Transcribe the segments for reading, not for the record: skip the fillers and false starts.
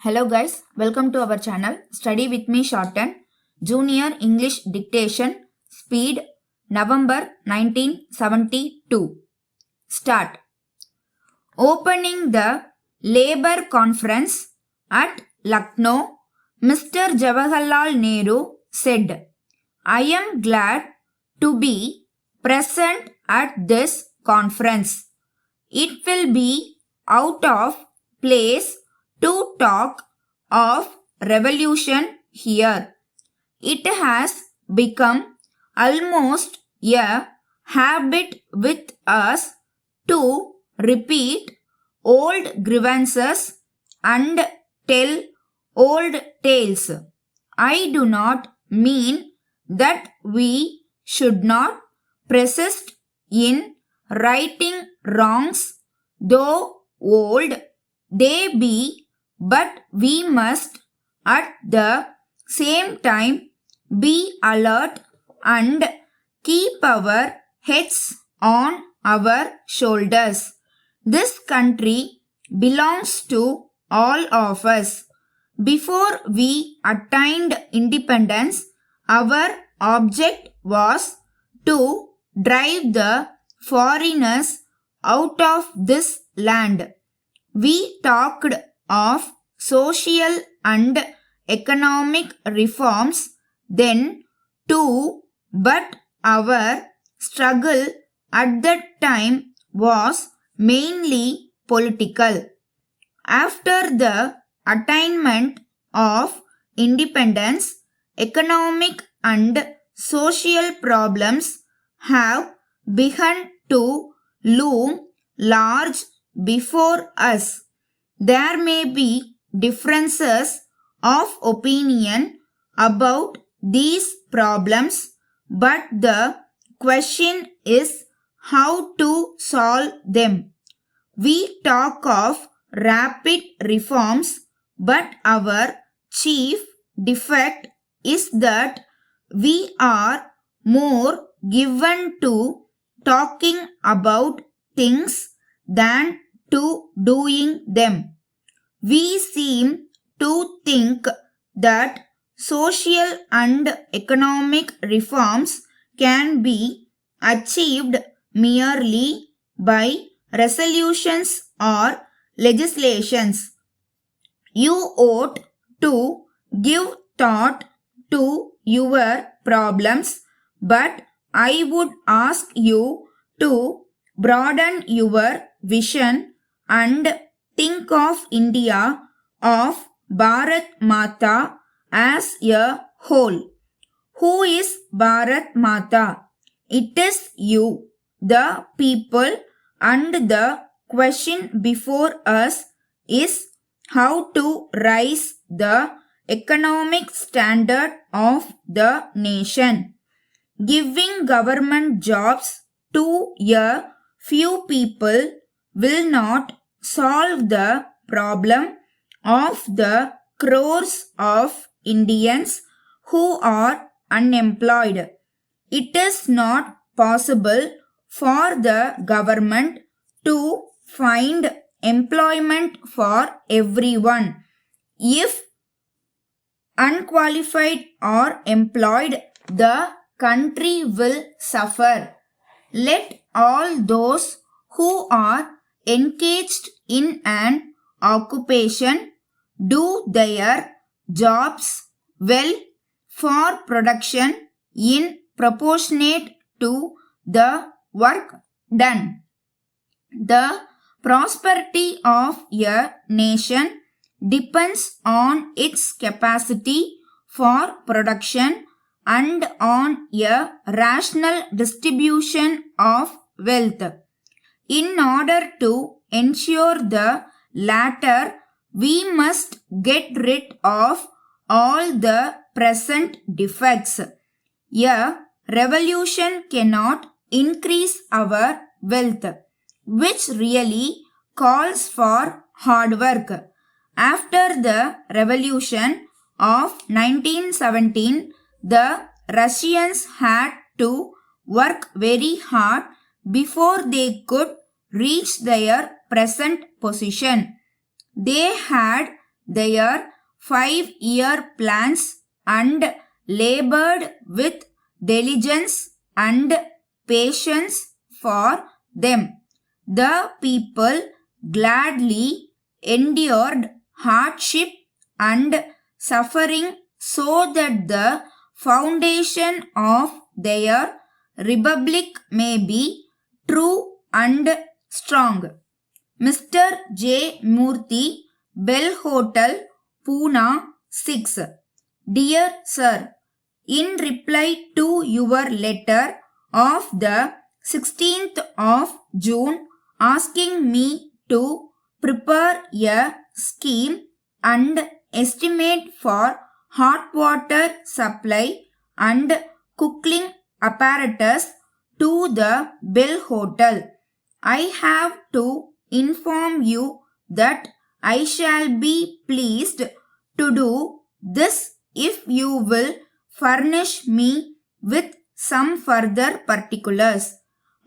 Hello guys, welcome to our channel Study with me Shorten Junior English Dictation Speed November 1972. Start. Opening the Labour Conference at Lucknow, Mr. Jawaharlal Nehru said, I am glad to be present at this conference. It will be out of place to talk of revolution here. It has become almost a habit with us to repeat old grievances and tell old tales. I do not mean that we should not persist in righting wrongs, though old they be, but we must at the same time be alert and keep our heads on our shoulders. This country belongs to all of us. Before we attained independence, our object was to drive the foreigners out of this land. We talked of social and economic reforms then too, but our struggle at that time was mainly political. After the attainment of independence, economic and social problems have begun to loom large before us. There may be differences of opinion about these problems, but the question is how to solve them. We talk of rapid reforms, but our chief defect is that we are more given to talking about things than to doing them. We seem to think that social and economic reforms can be achieved merely by resolutions or legislations. You ought to give thought to your problems, but I would ask you to broaden your vision and think of India, of Bharat Mata as a whole. Who is Bharat Mata? It is you, the people, and the question before us is how to raise the economic standard of the nation. Giving government jobs to a few people will not solve the problem of the crores of Indians who are unemployed. It is not possible for the government to find employment for everyone. If unqualified are employed, the country will suffer. Let all those who are engaged in an occupation do their jobs well for production in proportionate to the work done. The prosperity of a nation depends on its capacity for production and on a rational distribution of wealth. In order to ensure the latter, we must get rid of all the present defects. A revolution cannot increase our wealth, which really calls for hard work. After the revolution of 1917, the Russians had to work very hard before they could reach their present position. They had their 5-year plans and labored with diligence and patience for them. The people gladly endured hardship and suffering so that the foundation of their republic may be true and strong. Mr. J. Murthy, Bell Hotel, Pune, 6. Dear Sir, in reply to your letter of the 16th of June asking me to prepare a scheme and estimate for hot water supply and cooking apparatus to the Bell Hotel, I have to inform you that I shall be pleased to do this if you will furnish me with some further particulars.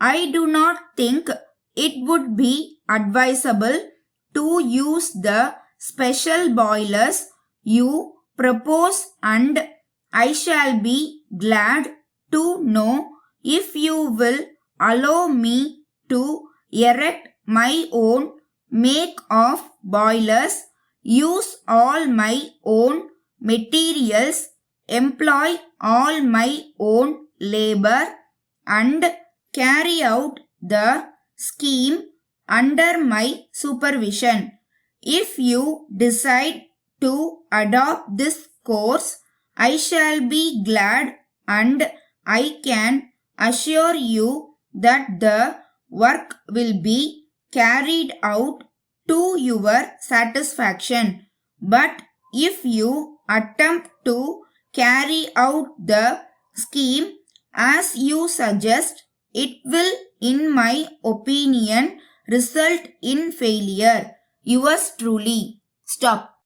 I do not think it would be advisable to use the special boilers you propose, and I shall be glad to know if you will allow me to erect my own make of boilers, use all my own materials, employ all my own labor, and carry out the scheme under my supervision. If you decide to adopt this course, I shall be glad, and I can assure you that the work will be carried out to your satisfaction. But if you attempt to carry out the scheme as you suggest, it will, in my opinion, result in failure. Yours truly. Stop.